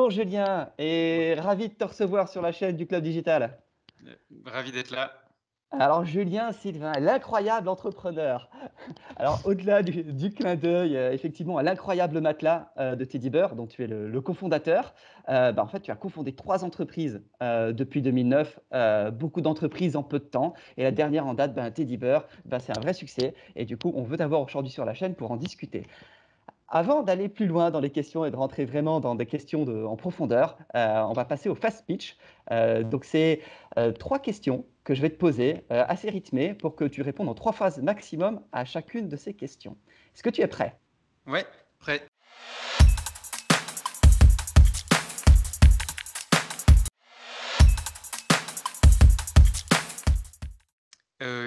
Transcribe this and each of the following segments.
Bonjour Julien et ravi de te recevoir sur la chaîne du Club Digital. Ravi d'être là. Alors Julien Sylvain, l'incroyable entrepreneur. Alors au-delà du clin d'œil effectivement à l'incroyable matelas de Teddy Bear dont tu es le cofondateur, en fait tu as cofondé 3 entreprises depuis 2009, beaucoup d'entreprises en peu de temps et la dernière en date, Teddy Bear, c'est un vrai succès et du coup on veut t'avoir aujourd'hui sur la chaîne pour en discuter. Avant d'aller plus loin dans les questions et de rentrer vraiment dans des questions en profondeur, on va passer au fast pitch. Donc, c'est 3 questions que je vais te poser, assez rythmées, pour que tu répondes en 3 phrases maximum à chacune de ces questions. Est-ce que tu es prêt? Ouais, prêt.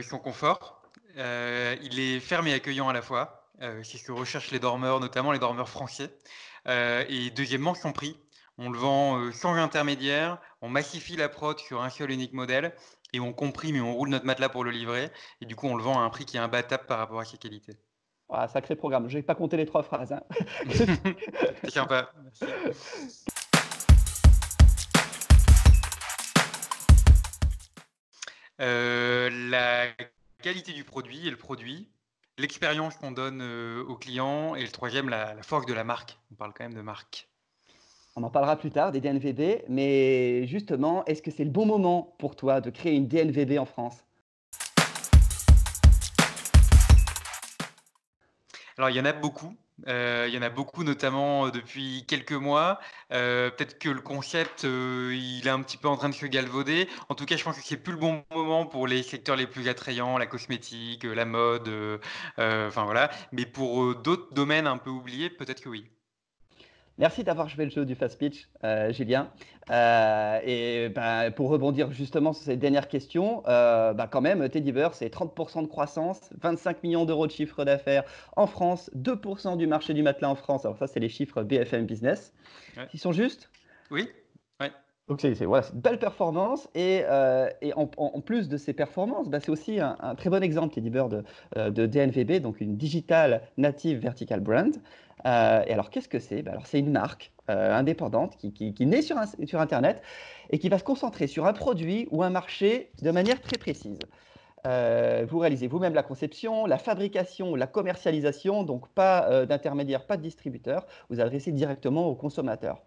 Son confort, il est ferme et accueillant à la fois. C'est ce que recherchent les dormeurs, notamment les dormeurs français. Et deuxièmement, son prix. On le vend sans intermédiaire, on massifie la prod sur un seul unique modèle et on comprime et on roule notre matelas pour le livrer. Et du coup, on le vend à un prix qui est imbattable par rapport à ses qualités. Ah, sacré programme. Je ne vais pas compter les 3 phrases, hein. C'est sympa, merci. La qualité du produit et le produit, l'expérience qu'on donne aux clients et le troisième, la force de la marque. On parle quand même de marque. On en parlera plus tard des DNVB, mais justement, est-ce que c'est le bon moment pour toi de créer une DNVB en France? Alors, il y en a beaucoup. Il y en a beaucoup, notamment depuis quelques mois. Peut-être que le concept, il est un petit peu en train de se galvauder. En tout cas, je pense que c'est plus le bon moment pour les secteurs les plus attrayants, la cosmétique, la mode, enfin voilà. Mais pour d'autres domaines un peu oubliés, peut-être que oui. Merci d'avoir joué le jeu du fast pitch, Julien. Pour rebondir justement sur cette dernière question, quand même, Teddy Bear, c'est 30% de croissance, 25 millions d'euros de chiffre d'affaires en France, 2% du marché du matelas en France. Alors ça, c'est les chiffres BFM Business. Ouais. Ils sont justes? Oui. Ouais. Donc voilà, c'est une belle performance et en plus de ces performances, c'est aussi un très bon exemple, Teddy Bear, de DNVB, donc une Digital Native Vertical Brand. Et alors, qu'est-ce que c'est? Alors, c'est une marque indépendante qui naît sur Internet et qui va se concentrer sur un produit ou un marché de manière très précise. Vous réalisez vous-même la conception, la fabrication, la commercialisation, donc pas d'intermédiaire, pas de distributeur. Vous adressez directement aux consommateurs.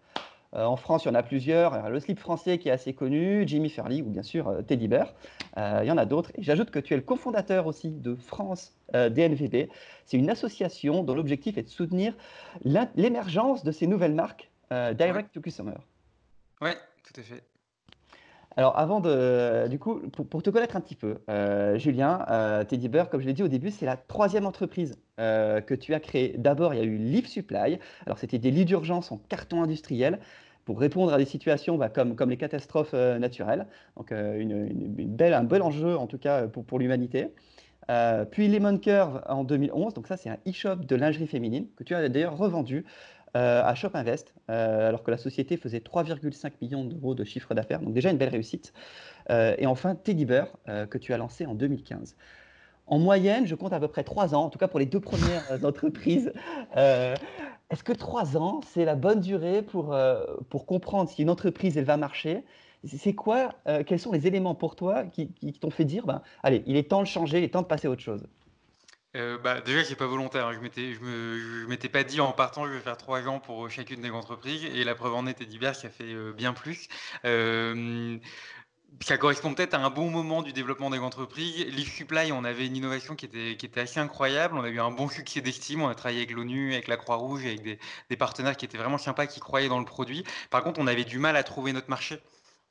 En France, il y en a plusieurs. Le slip français qui est assez connu, Jimmy Fairly ou bien sûr Teddy Bear. Il y en a d'autres. Et j'ajoute que tu es le cofondateur aussi de France DNVB. C'est une association dont l'objectif est de soutenir l'émergence de ces nouvelles marques Ouais. direct to consumer. Ouais, tout à fait. Alors, du coup, pour te connaître un petit peu, Julien, Teddy Bear, comme je l'ai dit au début, c'est la 3e entreprise que tu as créée. D'abord, il y a eu Live Supply. Alors, c'était des lits d'urgence en carton industriel pour répondre à des situations comme les catastrophes naturelles. Donc, un bel enjeu, en tout cas, pour l'humanité. Puis Lemon Curve en 2011, donc ça c'est un e-shop de lingerie féminine que tu as d'ailleurs revendu à Shop Invest, alors que la société faisait 3,5 millions d'euros de chiffre d'affaires, donc déjà une belle réussite. Et enfin Teddy Bear, que tu as lancé en 2015. En moyenne, je compte à peu près 3 ans, en tout cas pour les 2 premières entreprises. Euh, Est-ce que 3 ans, c'est la bonne durée pour comprendre si une entreprise, elle va marcher? C'est quoi, quels sont les éléments pour toi qui t'ont fait dire, allez, il est temps de changer, il est temps de passer à autre chose? Déjà, c'est pas volontaire, hein. Je m'étais pas dit en partant, je vais faire 3 ans pour chacune des entreprises et la preuve en est divers, ça fait bien plus. Hem, Ça correspond peut-être à un bon moment du développement des entreprises. Leaf Supply, on avait une innovation qui était assez incroyable. On a eu un bon succès d'estime. On a travaillé avec l'ONU, avec la Croix-Rouge, avec des partenaires qui étaient vraiment sympas, qui croyaient dans le produit. Par contre, on avait du mal à trouver notre marché.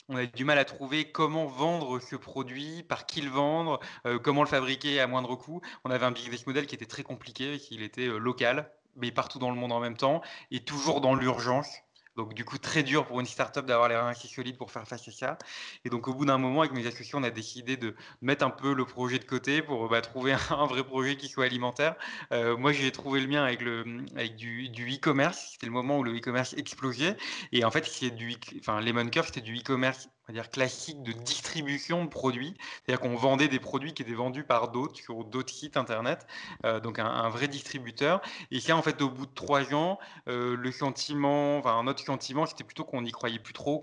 On a du mal à trouver comment vendre ce produit, par qui le vendre, comment le fabriquer à moindre coût. On avait un business model qui était très compliqué, qu'il était local, mais partout dans le monde en même temps, et toujours dans l'urgence. Donc du coup, très dur pour une startup d'avoir les reins assez solides pour faire face à ça. Et donc au bout d'un moment, avec mes associés, on a décidé de mettre un peu le projet de côté pour trouver un vrai projet qui soit alimentaire. Moi, j'ai trouvé le mien avec du e-commerce. C'était le moment où le e-commerce explosait. Et en fait, Lemon Curve, c'était du e-commerce, on va va dire, classique de distribution de produits. C'est-à-dire qu'on vendait des produits qui étaient vendus par d'autres sur d'autres sites internet, donc un vrai distributeur. Et ça, en fait, au bout de 3 ans, le sentiment, enfin, notre sentiment, c'était plutôt qu'on n'y croyait plus trop,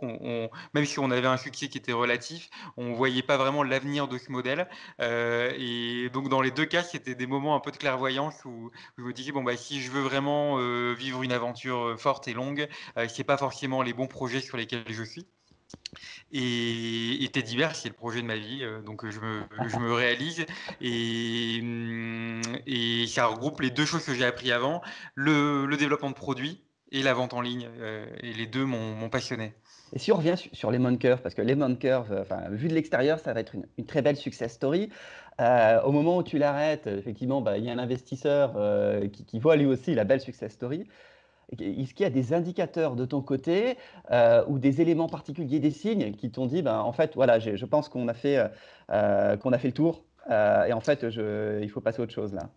même si on avait un succès qui était relatif, on voyait pas vraiment l'avenir de ce modèle. Et donc dans les 2 cas, c'était des moments un peu de clairvoyance où je me disais: «Bon, bah, si je veux vraiment, vivre une aventure, forte et longue, c'est pas forcément les bons projets sur lesquels je suis». Et Teddybear, c'est le projet de ma vie, donc je me réalise et ça regroupe les 2 choses que j'ai appris avant, le développement de produits et la vente en ligne, et les 2 m'ont passionné. Et si on revient sur Lemon Curve, parce que Lemon Curve, enfin, vu de l'extérieur, ça va être une très belle success story. Au moment où tu l'arrêtes, effectivement, bah, il y a un investisseur qui voit lui aussi la belle success story. Est-ce qu'il y a des indicateurs de ton côté ou des éléments particuliers, des signes qui t'ont dit, ben, en fait, voilà, je pense qu'on a fait le tour et en fait, il faut passer à autre chose là.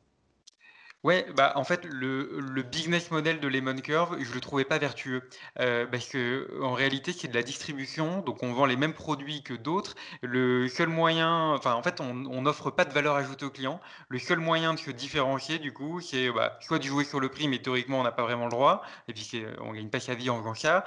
Ouais, bah, en fait, le business model de Lemon Curve, je le trouvais pas vertueux, parce qu'en réalité, c'est de la distribution, donc on vend les mêmes produits que d'autres. Le seul moyen enfin, en fait, on n'offre pas de valeur ajoutée aux clients. Le seul moyen de se différencier, du coup, c'est, bah, soit de jouer sur le prix, mais théoriquement, on n'a pas vraiment le droit et puis on gagne pas sa vie en faisant ça.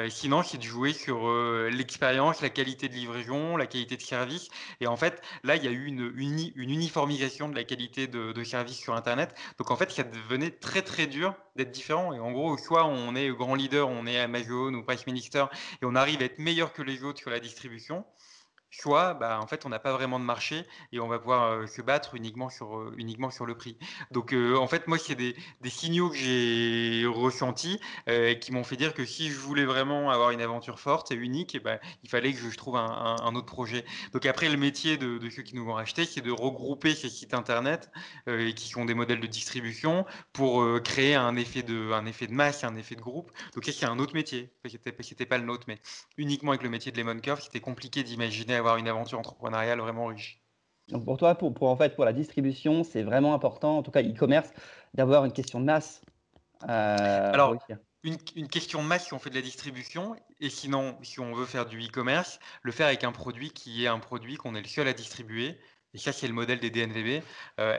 Sinon, c'est de jouer sur, l'expérience, la qualité de livraison, la qualité de service et en fait, là, il y a eu une uniformisation de la qualité de service sur internet donc en fait, ça devenait très, très dur d'être différent et en gros, soit on est grand leader, on est Amazon ou Price Minister et on arrive à être meilleur que les autres sur la distribution, soit, bah, en fait, on n'a pas vraiment de marché et on va pouvoir, se battre uniquement sur le prix. Donc, en fait, moi, c'est des signaux que j'ai ressentis, et qui m'ont fait dire que si je voulais vraiment avoir une aventure forte et unique et bah, il fallait que je trouve un autre projet. Donc après, le métier de ceux qui nous vont racheter, c'est de regrouper ces sites internet, qui sont des modèles de distribution pour, créer un effet de masse, un effet de groupe. Donc ça, c'est un autre métier. C'était pas le nôtre, mais uniquement avec le métier de Lemon Curve, c'était compliqué d'imaginer avoir une aventure entrepreneuriale vraiment riche. Donc pour toi, en fait, pour la distribution, c'est vraiment important, en tout cas e-commerce, d'avoir une question de masse pour Alors, réussir. une question de masse si on fait de la distribution et sinon, si on veut faire du e-commerce, le faire avec un produit qui est un produit qu'on est le seul à distribuer et ça, c'est le modèle des DNVB.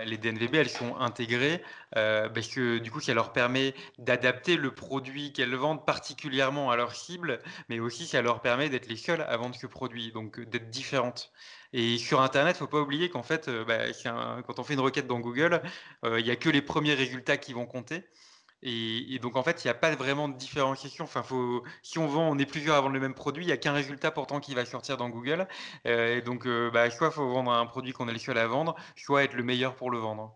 Les DNVB, elles sont intégrées, parce que du coup, ça leur permet d'adapter le produit qu'elles vendent particulièrement à leur cible, mais aussi ça leur permet d'être les seules à vendre ce produit, donc d'être différentes et sur internet, faut pas oublier qu'en fait, bah, quand on fait une requête dans Google, il y a que les premiers résultats qui vont compter et donc en fait, il y a pas vraiment de différenciation. Enfin, si on est plusieurs à vendre le même produit, il y a qu'un résultat pourtant qui va sortir dans Google, et donc bah, soit faut vendre un produit qu'on est le seul à vendre, soit être le meilleur pour le vendre.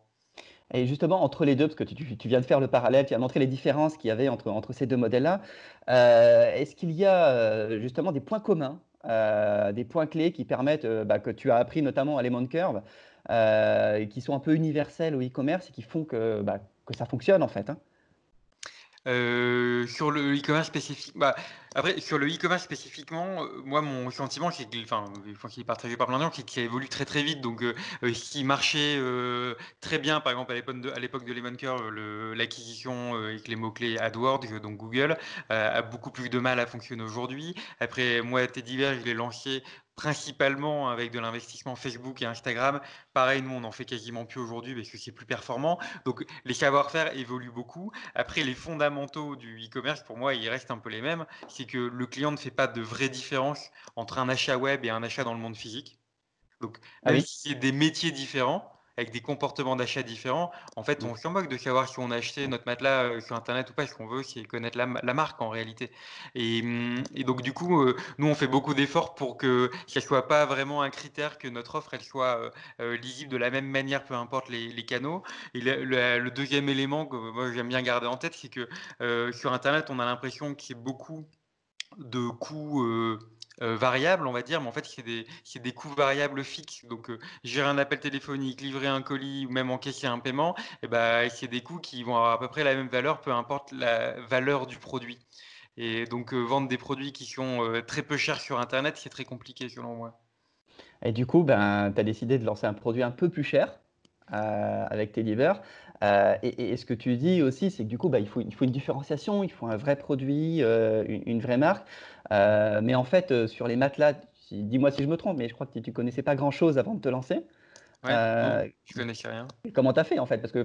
Et justement, entre les 2, parce que tu viens de faire le parallèle, tu as montré les différences qu'il y avait entre ces 2 modèles-là. Est-ce qu'il y a, justement des points communs, des points clés qui permettent, bah, que tu as appris notamment à Lemon Curve, et qui sont un peu universels au e-commerce et qui font que, bah, que ça fonctionne en fait, hein? Sur le e-commerce spécifique bah, après sur le e-commerce spécifiquement, moi mon sentiment c'est que enfin, je pense qu'il est partagé par plein de gens, c'est que ça évolue très, très vite donc ce qui marchait, très bien par exemple à l'époque de Lemon Curve, l'acquisition, avec les mots-clés AdWords, donc Google, a beaucoup plus de mal à fonctionner aujourd'hui. Après moi Teddybear, je l'ai lancé principalement avec de l'investissement Facebook et Instagram. Pareil, nous on en fait quasiment plus aujourd'hui parce que c'est plus performant. Donc les savoir-faire évoluent beaucoup. Après, les fondamentaux du e-commerce, pour moi, ils restent un peu les mêmes. C'est que le client ne fait pas de vraie différence entre un achat web et un achat dans le monde physique. Donc, Ah même oui? si c'est des métiers différents, avec des comportements d'achat différents, en fait, Mmh. on s'en moque de savoir si on a acheté notre matelas sur Internet ou pas. Ce qu'on veut, c'est connaître la marque en réalité. Et donc, du coup, nous, on fait beaucoup d'efforts pour que ça soit pas vraiment un critère, que notre offre, elle soit lisible de la même manière, peu importe les canaux. Et le deuxième élément que moi, j'aime bien garder en tête, c'est que sur Internet, on a l'impression que c'est beaucoup de coûts, variables, on va dire, mais en fait, c'est des coûts variables fixes. Donc, gérer un appel téléphonique, livrer un colis ou même encaisser un paiement et bah, c'est des coûts qui vont avoir à peu près la même valeur, peu importe la valeur du produit et donc, vendre des produits qui sont, très peu chers sur internet, c'est très compliqué selon moi. Et du coup, ben, tu as décidé de lancer un produit un peu plus cher, avec tes livres. Et ce que tu dis aussi, c'est que du coup, bah, il faut une différenciation, il faut un vrai produit, une vraie marque. Mais en fait, sur les matelas, dis-moi si je me trompe, mais je crois que tu connaissais pas grand-chose avant de te lancer. Ouais, non, Euh, je connaissais rien. Comment t'as fait en fait? Parce que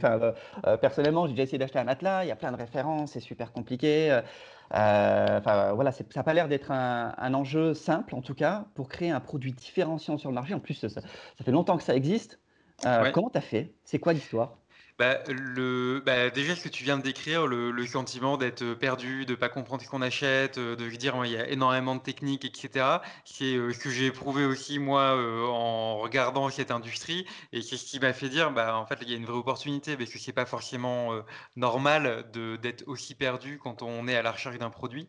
personnellement, j'ai déjà essayé d'acheter un matelas, il y a plein de références, c'est super compliqué. Voilà, ça n'a pas l'air d'être un enjeu simple en tout cas pour créer un produit différenciant sur le marché. En plus, ça fait longtemps que ça existe. Ouais. Comment t'as fait? C'est quoi l'histoire? Déjà, ce que tu viens de décrire, le sentiment d'être perdu, de pas comprendre ce qu'on achète, de se dire, ouais, il y a énormément de techniques, etc. C'est ce que j'ai éprouvé aussi, moi, en regardant cette industrie. Et c'est ce qui m'a fait dire, bah, en fait, il y a une vraie opportunité, parce que c'est pas forcément normal d'être aussi perdu quand on est à la recherche d'un produit.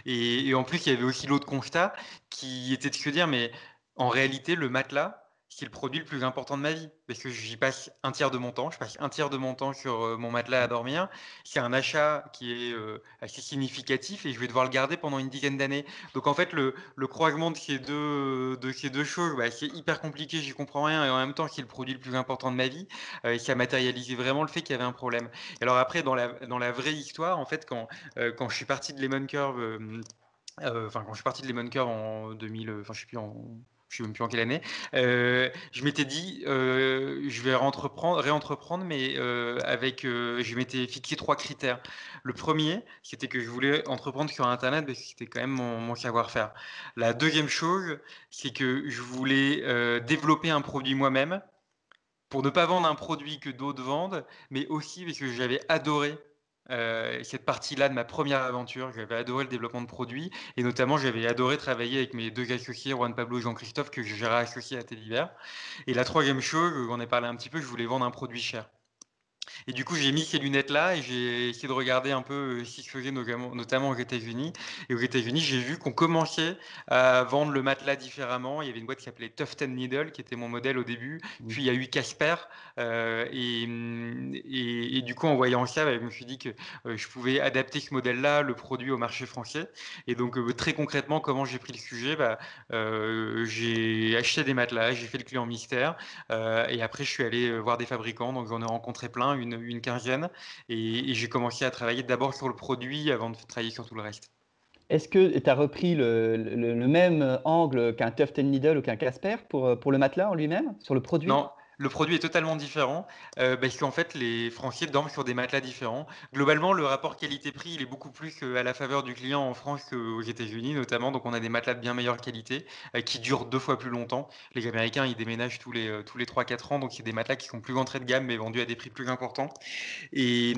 Et en plus, il y avait aussi l'autre constat qui était de se dire, mais en réalité, le matelas, c'est le produit le plus important de ma vie parce que j'y passe un tiers de mon temps. Je passe un tiers de mon temps sur mon matelas à dormir. C'est un achat qui est assez significatif et je vais devoir le garder pendant une dizaine d'années. Donc en fait, le croisement de ces deux choses, bah, c'est hyper compliqué, j'y comprends rien et en même temps, c'est le produit le plus important de ma vie. Et ça matérialisait vraiment le fait qu'il y avait un problème. Et alors après, dans la vraie histoire, en fait, quand je suis parti de Lemon Curve, quand je suis parti de Lemon Curve en 2000, enfin je sais même plus en quelle année. Je m'étais dit, je vais réentreprendre, mais je m'étais fixé trois critères. Le premier, c'était que je voulais entreprendre sur Internet parce que c'était quand même mon savoir-faire. La deuxième chose, c'est que je voulais développer un produit moi-même pour ne pas vendre un produit que d'autres vendent, mais aussi parce que j'avais adoré cette partie-là de ma première aventure. J'avais adoré le développement de produits et notamment j'avais adoré travailler avec mes deux associés, Juan Pablo et Jean-Christophe, que j'ai associé à Telliver. Et la troisième chose, on en a parlé un petit peu, je voulais vendre un produit cher. Et du coup, j'ai mis ces lunettes-là et j'ai essayé de regarder un peu ce qui se faisait notamment aux États-Unis. Et aux États-Unis, j'ai vu qu'on commençait à vendre le matelas différemment. Il y avait une boîte qui s'appelait Tuft Needle, qui était mon modèle au début. Puis il y a eu Casper. Et du coup, en voyant ça, bah, je me suis dit que je pouvais adapter ce modèle-là, le produit au marché français. Et donc, très concrètement, comment j'ai pris le sujet, j'ai acheté des matelas, j'ai fait le client mystère. Et après, je suis allé voir des fabricants, donc j'en ai rencontré plein, une quinzaine, et j'ai commencé à travailler d'abord sur le produit avant de travailler sur tout le reste. Est-ce que tu as repris le même angle qu'un Tuft Needle ou qu'un Casper pour le matelas en lui-même, sur le produit? Non, le produit est totalement différent parce qu'en fait, les Français dorment sur des matelas différents. Globalement, le rapport qualité-prix, il est beaucoup plus à la faveur du client en France qu'aux États-Unis, notamment. Donc, on a des matelas de bien meilleure qualité qui durent deux fois plus longtemps. Les Américains, ils déménagent tous les 3-4 ans. Donc, c'est des matelas qui sont plus entrée de gamme, mais vendus à des prix plus importants. Et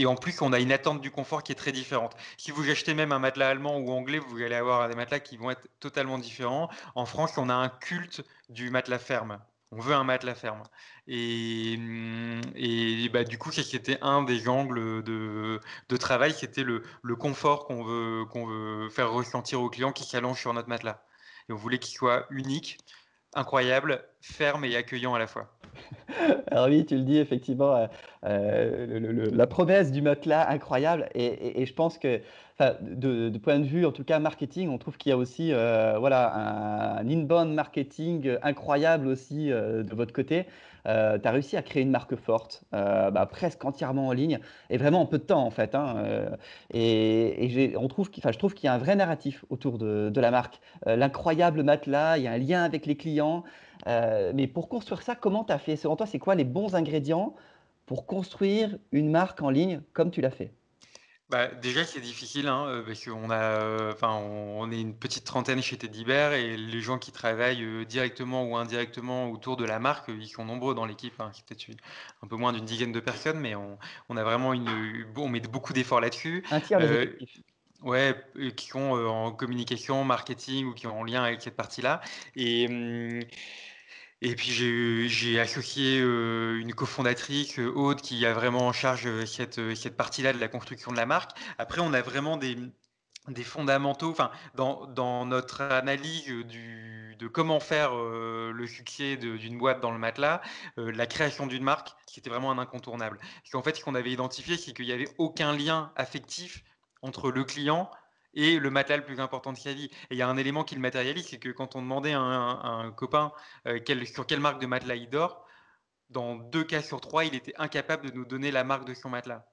en plus, on a une attente du confort qui est très différente. Si vous achetez même un matelas allemand ou anglais, vous allez avoir des matelas qui vont être totalement différents. En France, on a un culte du matelas ferme. On veut un matelas ferme. Du coup, c'était un des angles de travail, c'était le confort qu'on veut faire ressentir aux clients qui s'allongent sur notre matelas. Et on voulait qu'il soit unique, incroyable, ferme et accueillant à la fois. Alors oui, tu le dis effectivement, la promesse du matelas incroyable et je pense que enfin, de point de vue en tout cas marketing, on trouve qu'il y a aussi voilà, un inbound marketing incroyable aussi de votre côté. Tu as réussi à créer une marque forte, presque entièrement en ligne et vraiment en peu de temps en fait, hein, je trouve qu'il y a un vrai narratif autour de la marque. L'incroyable matelas, il y a un lien avec les clients. Mais pour construire ça, comment tu as fait? Selon toi, c'est quoi les bons ingrédients pour construire une marque en ligne comme tu l'as fait? Bah, déjà, c'est difficile, hein, parce qu'on a, on est une petite trentaine chez Teddybear et les gens qui travaillent, directement ou indirectement autour de la marque, ils sont nombreux dans l'équipe, hein. C'est peut-être un peu moins d'une dizaine de personnes, mais on a vraiment on met beaucoup d'efforts là-dessus. Un tiers des Heu, effectifs. ouais, qui sont, en communication, marketing ou qui ont en lien avec cette partie-là et mmh et puis j'ai associé une cofondatrice, Aude, qui a vraiment en charge cette partie-là de la construction de la marque. Après, on a vraiment des fondamentaux, enfin, dans notre analyse de comment faire le succès d'une boîte dans le matelas, la création d'une marque, c'était vraiment un incontournable. Parce qu'en fait, ce qu'on avait identifié, c'est qu'il n'y avait aucun lien affectif entre le client et le matelas le plus important de sa vie. Et il y a un élément qui le matérialise, c'est que quand on demandait à un copain sur quelle marque de matelas il dort, dans 2 cas sur 3, il était incapable de nous donner la marque de son matelas.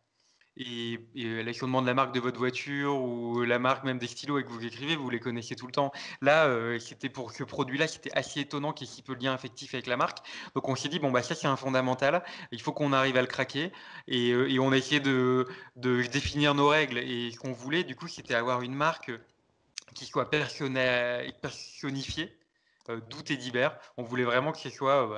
là, si on demande la marque de votre voiture ou la marque même des stylos que vous écrivez, vous les connaissez tout le temps. Là, c'était pour ce produit-là, c'était assez étonnant qu'il y ait si peu de lien affectif avec la marque. Donc on s'est dit, bon, bah ça c'est un fondamental, il faut qu'on arrive à le craquer. Et on a essayé de définir nos règles. Et ce qu'on voulait, du coup, c'était avoir une marque qui soit personnifié, d'où Teddy Bear. On voulait vraiment que ce soit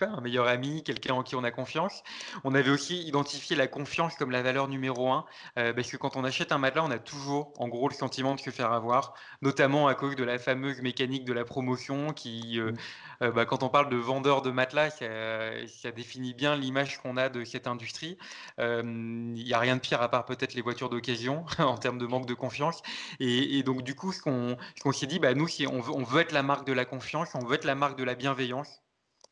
un meilleur ami, quelqu'un en qui on a confiance. On avait aussi identifié la confiance comme la valeur numéro un, parce que quand on achète un matelas, on a toujours, en gros, le sentiment de se faire avoir, notamment à cause de la fameuse mécanique de la promotion qui, quand on parle de vendeur de matelas, ça définit bien l'image qu'on a de cette industrie. Il n'y a rien de pire à part peut-être les voitures d'occasion en termes de manque de confiance. Et donc, du coup, ce qu'on s'est dit, nous, si on veut être la marque de la confiance, on veut être la marque de la bienveillance.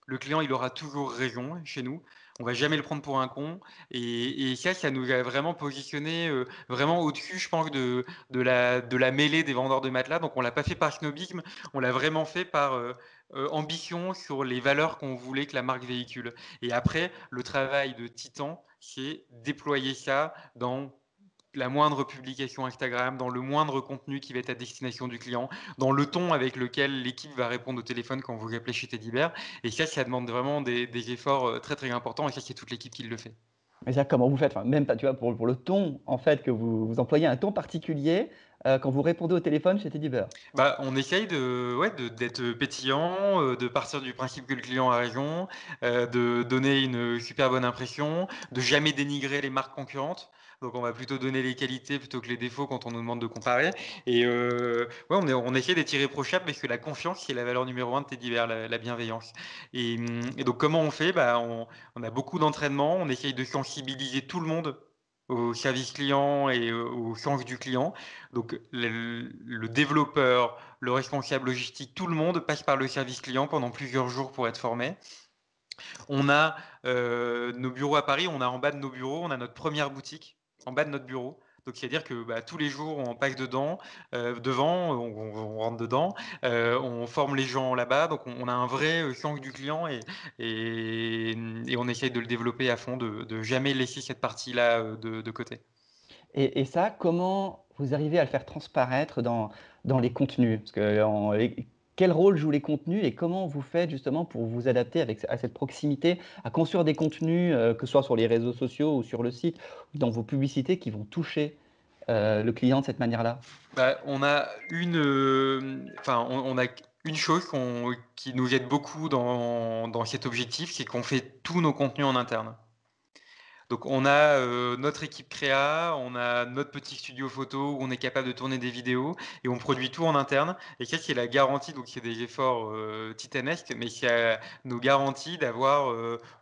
Le client, il aura toujours raison chez nous. On va jamais le prendre pour un con. Et ça nous a vraiment positionné vraiment au-dessus, je pense, de la mêlée des vendeurs de matelas. Donc, on l'a pas fait par snobisme, on l'a vraiment fait par ambition sur les valeurs qu'on voulait que la marque véhicule. Et après, le travail de Titan, c'est déployer ça dans la moindre publication Instagram, dans le moindre contenu qui va être à destination du client, dans le ton avec lequel l'équipe va répondre au téléphone quand vous appelez chez Teddy Bear. Et ça demande vraiment des efforts très très importants. Et ça, c'est toute l'équipe qui le fait. Mais ça, comment vous faites? Enfin, même pas, tu vois, pour le ton, en fait, que vous employez un ton particulier quand vous répondez au téléphone chez Teddy Bear. On essaye d'être pétillant, de partir du principe que le client a raison, de donner une super bonne impression, de jamais dénigrer les marques concurrentes. Donc on va plutôt donner les qualités plutôt que les défauts quand on nous demande de comparer. Et on essaie d'être irréprochable parce que la confiance, c'est la valeur numéro un de Teddy Bear, la bienveillance. Et donc comment on fait? On a beaucoup d'entraînement, on essaye de sensibiliser tout le monde au service client et au sens du client. Donc le développeur, le responsable logistique, tout le monde passe par le service client pendant plusieurs jours pour être formé. On a nos bureaux à Paris, on a en bas de nos bureaux, on a notre première boutique en bas de notre bureau. Donc c'est-à-dire que tous les jours on passe devant, on rentre dedans, on forme les gens là-bas. Donc on a un vrai sens du client et on essaye de le développer à fond, de jamais laisser cette partie-là de côté. Et ça, comment vous arrivez à le faire transparaître dans les contenus? Parce que quel rôle jouent les contenus et comment vous faites justement pour vous adapter à cette proximité, à construire des contenus, que ce soit sur les réseaux sociaux ou sur le site, ou dans vos publicités qui vont toucher le client de cette manière-là? On a on a une chose qui nous aide beaucoup dans cet objectif, c'est qu'on fait tous nos contenus en interne. Donc on a notre équipe créa, on a notre petit studio photo où on est capable de tourner des vidéos et on produit tout en interne. Et ça, c'est la garantie, donc c'est des efforts titanesques, mais ça nous garantit d'avoir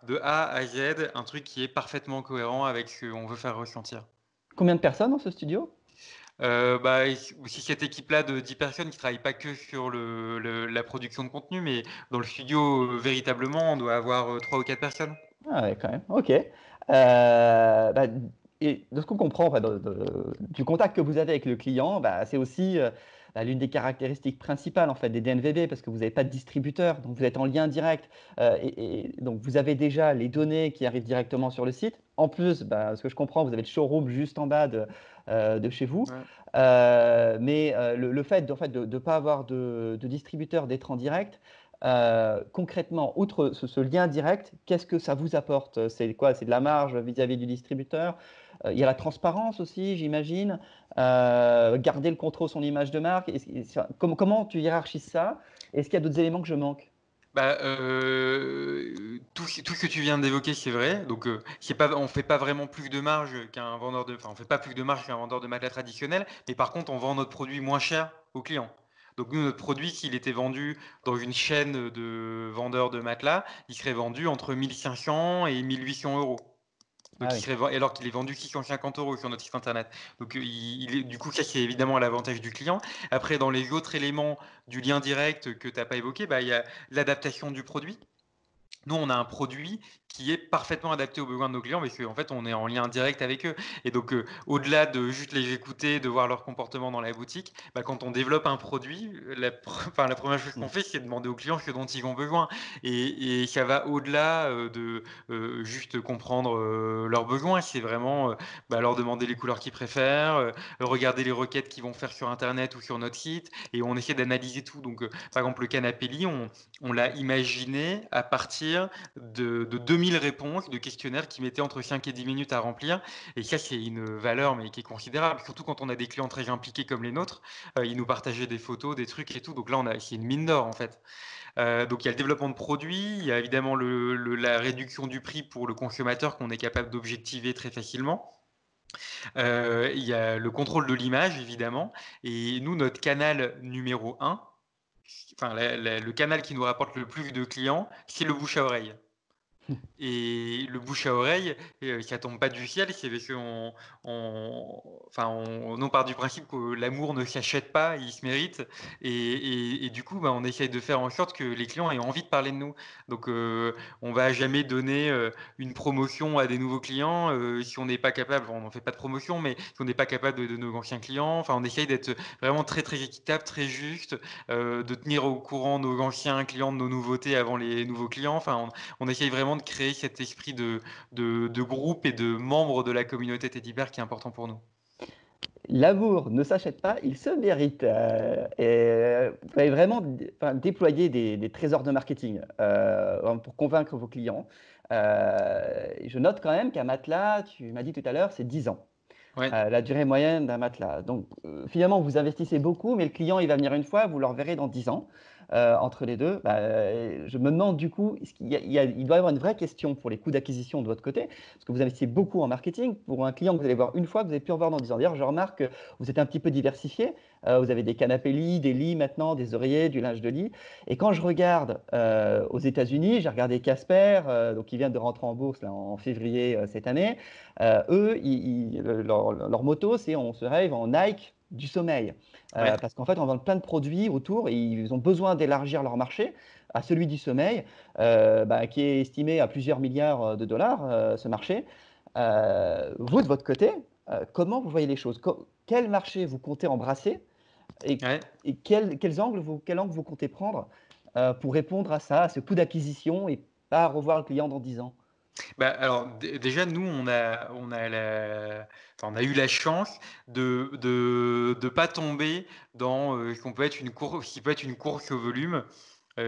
de A à Z un truc qui est parfaitement cohérent avec ce qu'on veut faire ressentir. Combien de personnes dans ce studio? C'est cette équipe-là de 10 personnes qui travaille pas que sur la production de contenu, mais dans le studio, véritablement, on doit avoir 3 ou 4 personnes. Ah ouais, quand même, OK. Et de ce qu'on comprend, enfin, du contact que vous avez avec le client, c'est aussi, l'une des caractéristiques principales, en fait, des DNVB parce que vous n'avez pas de distributeur, donc vous êtes en lien direct, et donc vous avez déjà les données qui arrivent directement sur le site. En plus, ce que je comprends, vous avez le showroom juste en bas de chez vous. Ouais. Le fait en fait, de pas avoir de distributeur, d'être en direct, concrètement, outre ce lien direct, qu'est-ce que ça vous apporte? C'est quoi? C'est de la marge vis-à-vis du distributeur? Il y a la transparence aussi, j'imagine. Garder le contrôle sur son image de marque. Comment tu hiérarchises ça? Est-ce qu'il y a d'autres éléments que je manque? Tout ce que tu viens d'évoquer, c'est vrai. Donc, c'est pas on fait pas vraiment plus de marge on fait pas plus de marge qu'un vendeur de matelas traditionnel, mais par contre, on vend notre produit moins cher aux clients. Donc nous, notre produit, s'il était vendu dans une chaîne de vendeurs de matelas, il serait vendu entre 1 500 et 1 800 €. Ah Donc, oui. alors qu'il est vendu 650 € sur notre site internet. Donc, du coup, ça, c'est évidemment à l'avantage du client. Après, dans les autres éléments du lien direct que tu n'as pas évoqué, il y a l'adaptation du produit. Nous, on a un produit qui est parfaitement adapté aux besoins de nos clients parce qu'en fait, on est en lien direct avec eux. Et donc, au-delà de juste les écouter, de voir leur comportement dans la boutique, bah, quand on développe un produit, la première chose qu'on Mmh. fait, c'est demander aux clients ce dont ils ont besoin. Et ça va au-delà de juste comprendre leurs besoins. C'est vraiment bah, leur demander les couleurs qu'ils préfèrent, regarder les requêtes qu'ils vont faire sur Internet ou sur notre site, et on essaie d'analyser tout. Donc, par exemple, le canapé lit, on l'a imaginé à partir de 2000 réponses de questionnaires qui mettaient entre 5 et 10 minutes à remplir. Et ça, c'est une valeur mais qui est considérable, surtout quand on a des clients très impliqués comme les nôtres. Ils nous partageaient des photos, des trucs et tout. Donc là, c'est une mine d'or en fait. Donc il y a le développement de produits, il y a évidemment la réduction du prix pour le consommateur qu'on est capable d'objectiver très facilement. Il y a le contrôle de l'image, évidemment. Et nous, notre canal numéro un, enfin le canal qui nous rapporte le plus de clients, c'est le bouche à oreille. Et le bouche à oreille, ça tombe pas du ciel, c'est parce on part du principe que l'amour ne s'achète pas, il se mérite. Et du coup, bah, on essaye de faire en sorte que les clients aient envie de parler de nous. Donc, on va jamais donner une promotion à des nouveaux clients si on n'est pas capable, on n'en fait pas de promotion, mais si on n'est pas capable de nos anciens clients. Enfin, on essaye d'être vraiment très, très équitable, très juste, de tenir au courant nos anciens clients de nos nouveautés avant les nouveaux clients. Enfin, on essaye vraiment de créer cet esprit de groupe et de membres de la communauté Teddy Bear qui est important pour nous. L'amour ne s'achète pas, il se mérite. Vous avez vraiment déployé des trésors de marketing pour convaincre vos clients. Je note quand même qu'un matelas, tu m'as dit tout à l'heure, c'est 10 ans. Ouais. La durée moyenne d'un matelas. Donc, finalement, vous investissez beaucoup, mais le client, il va venir une fois, vous le reverrez dans 10 ans. Entre les deux, je me demande du coup, il doit y avoir une vraie question pour les coûts d'acquisition de votre côté, parce que vous investissez beaucoup en marketing pour un client que vous allez voir une fois, que vous allez plus revoir dans 10 ans. D'ailleurs, je remarque que vous êtes un petit peu diversifié. Vous avez des canapés lits, des lits maintenant, des oreillers, du linge de lit. Et quand je regarde aux États-Unis, j'ai regardé Casper, donc qui vient de rentrer en bourse là, en février cette année. Eux, leur moto, c'est on se rêve en Nike du sommeil. Ouais. Parce qu'en fait, on vend plein de produits autour et ils ont besoin d'élargir leur marché à celui du sommeil, qui est estimé à plusieurs milliards de dollars, ce marché. Vous, de votre côté, comment vous voyez les choses? Quel marché vous comptez embrasser et, Ouais. et quel angle vous comptez prendre pour répondre à ça, à ce coût d'acquisition et pas revoir le client dans 10 ans? Bah, alors déjà nous on a eu la chance de pas tomber dans ce qui peut être une course au volume.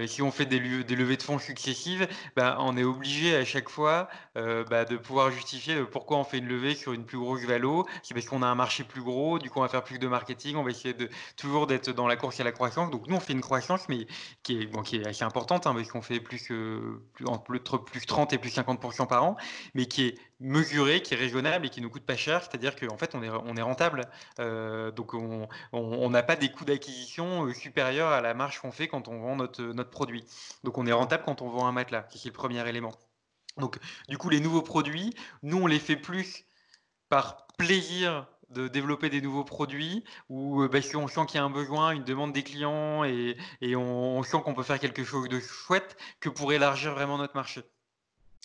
Si on fait des levées de fonds successives, bah, on est obligé à chaque fois, bah, de pouvoir justifier, pourquoi on fait une levée sur une plus grosse valo. C'est parce qu'on a un marché plus gros, du coup on va faire plus de marketing, on va essayer de toujours d'être dans la course à la croissance. Donc nous on fait une croissance, mais qui est assez importante, hein, parce qu'on fait entre plus 30 et plus 50 par an, mais qui est mesurée, qui est raisonnable et qui nous coûte pas cher. C'est-à-dire qu'en fait on est rentable. Donc on n'a pas des coûts d'acquisition supérieurs à la marge qu'on fait quand on vend notre produit. Donc on est rentable quand on vend un matelas, c'est le premier élément. Donc du coup les nouveaux produits, nous on les fait plus par plaisir de développer des nouveaux produits ou parce qu'on sent qu'il y a un besoin, une demande des clients et on sent qu'on peut faire quelque chose de chouette que pour élargir vraiment notre marché.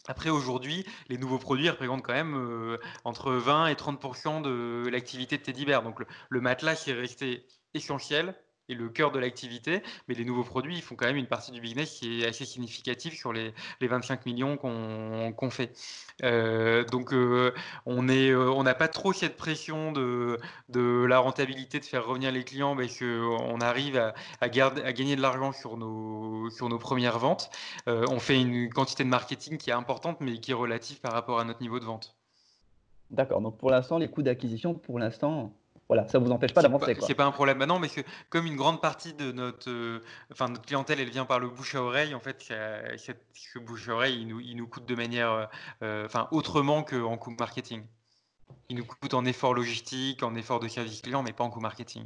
Après, aujourd'hui, les nouveaux produits représentent quand même entre 20 et 30 de l'activité de Teddy Bear. Donc le matelas, c'est resté essentiel et le cœur de l'activité, mais les nouveaux produits, ils font quand même une partie du business qui est assez significative sur les 25 millions qu'on fait. Donc on n'a pas trop cette pression de la rentabilité de faire revenir les clients parce qu'on arrive à gagner de l'argent sur nos premières ventes. On fait une quantité de marketing qui est importante, mais qui est relative par rapport à notre niveau de vente. D'accord, donc pour l'instant, les coûts d'acquisition, pour l'instant, voilà, ça ne vous empêche pas d'avancer, C'est quoi. pas un problème maintenant, mais que comme une grande partie de notre clientèle, elle vient par le bouche à oreille, en fait, ce bouche à oreille, il nous coûte de manière, autrement qu'en coût marketing. Il nous coûte en effort logistique, en effort de service client, mais pas en coût marketing.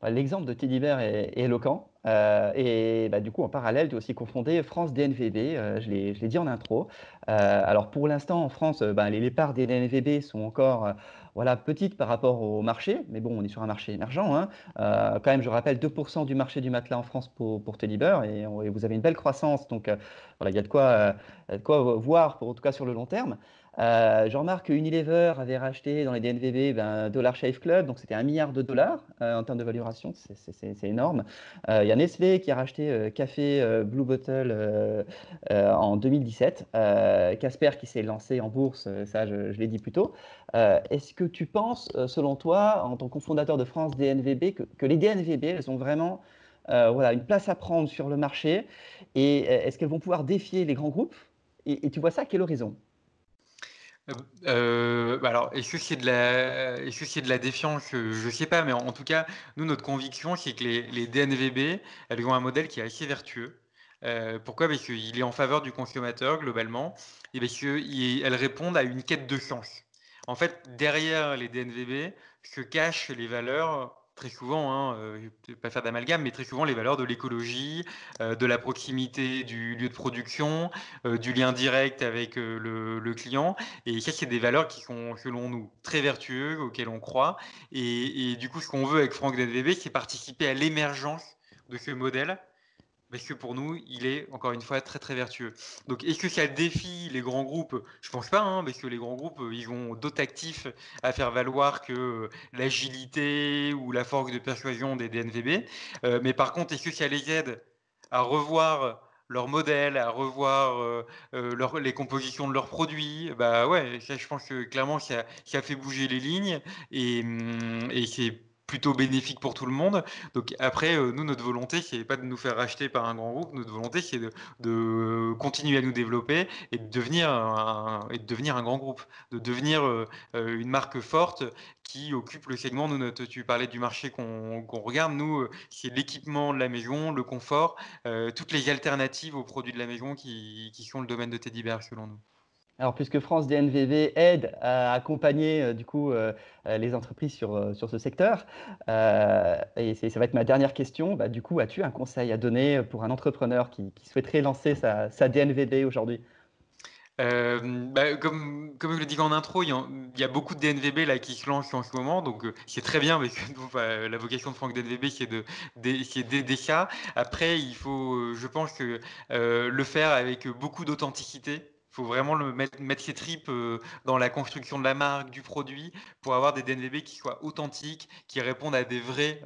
Bah, l'exemple de Teddy Bear est éloquent. Et bah, du coup, en parallèle, tu as aussi confondé France DNVB, je l'ai dit en intro. Alors pour l'instant, en France, bah, les parts des DNVB sont encore voilà, petites par rapport au marché, mais bon, on est sur un marché émergent, hein. Quand même, je rappelle, 2% du marché du matelas en France pour Teddy Bear, et vous avez une belle croissance, donc voilà, il y a de quoi voir, en tout cas sur le long terme. Je remarque que Unilever avait racheté dans les DNVB Dollar Shave Club, donc c'était 1 milliard de dollars en termes de valorisation, c'est énorme. Il y a Nestlé qui a racheté Café Blue Bottle en 2017. Casper qui s'est lancé en bourse, ça je l'ai dit plus tôt. Est-ce que tu penses, selon toi, en tant que cofondateur de France DNVB, que les DNVB, elles ont vraiment voilà, une place à prendre sur le marché et est-ce qu'elles vont pouvoir défier les grands groupes et tu vois ça à quel horizon? Bah, alors, est-ce que c'est de la défiance? Je sais pas, mais en tout cas, nous, notre conviction, c'est que les DNVB, elles ont un modèle qui est assez vertueux. Pourquoi? Parce qu'il est en faveur du consommateur globalement et parce qu'elles répondent à une quête de sens. En fait, derrière les DNVB se cachent les valeurs, très souvent, hein, je vais peut-être pas faire d'amalgame, mais très souvent les valeurs de l'écologie, de la proximité du lieu de production, du lien direct avec, le client et ça, c'est des valeurs qui sont, selon nous, très vertueuses, auxquelles on croit. Et du coup, ce qu'on veut avec Franck DNVB, c'est participer à l'émergence de ce modèle, parce que pour nous, il est, encore une fois, très, très vertueux. Donc, est-ce que ça défie les grands groupes? Je pense pas, hein, parce que les grands groupes, ils ont d'autres actifs à faire valoir que l'agilité ou la force de persuasion des DNVB. Mais par contre, est-ce que ça les aide à revoir leur modèle, à revoir les compositions de leurs produits? Bah ouais, ça, je pense que clairement, ça fait bouger les lignes et c'est plutôt bénéfique pour tout le monde. Donc après, nous, notre volonté, c'est pas de nous faire racheter par un grand groupe. Notre volonté, c'est de continuer à nous développer et de devenir un grand groupe, de devenir une marque forte qui occupe le segment. Nous, tu parlais du marché qu'on regarde. Nous, c'est l'équipement de la maison, le confort, toutes les alternatives aux produits de la maison qui sont le domaine de Teddy Bear, selon nous. Alors, puisque France DNVB aide à accompagner du coup les entreprises sur ce secteur, et ça va être ma dernière question, bah, du coup, as-tu un conseil à donner pour un entrepreneur qui souhaiterait lancer sa DNVB aujourd'hui? Bah, comme je le disais en intro, il y a beaucoup de DNVB là qui se lancent en ce moment, donc c'est très bien parce que nous, enfin, la vocation de Franck DNVB, c'est d'aider ça. Après, il faut, je pense que le faire avec beaucoup d'authenticité. Il faut vraiment mettre ses tripes dans la construction de la marque, du produit, pour avoir des DNVB qui soient authentiques, qui répondent à des vrais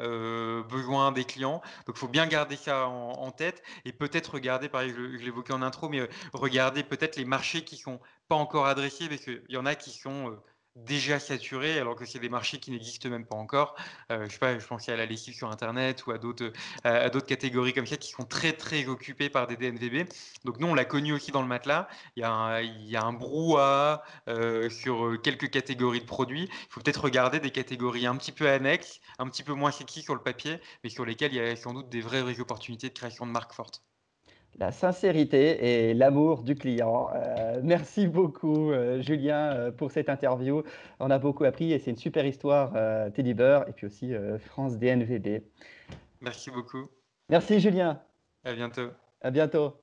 besoins des clients. Donc, il faut bien garder ça en tête et peut-être regarder, pareil, je l'évoquais en intro, mais regarder peut-être les marchés qui sont pas encore adressés, parce qu'il y en a qui sont déjà saturés, alors que c'est des marchés qui n'existent même pas encore. Je sais pas, je pensais à la lessive sur Internet ou à d'autres catégories comme ça qui sont très très occupées par des DNVB. Donc nous, on l'a connu aussi dans le matelas. Il y a un brouhaha sur quelques catégories de produits. Il faut peut-être regarder des catégories un petit peu annexes, un petit peu moins sexy sur le papier, mais sur lesquelles il y a sans doute des vraies opportunités de création de marques fortes. La sincérité et l'amour du client. Merci beaucoup, Julien, pour cette interview. On a beaucoup appris et c'est une super histoire, Teddy Bear et puis aussi France DNVB. Merci beaucoup. Merci, Julien. À bientôt. À bientôt.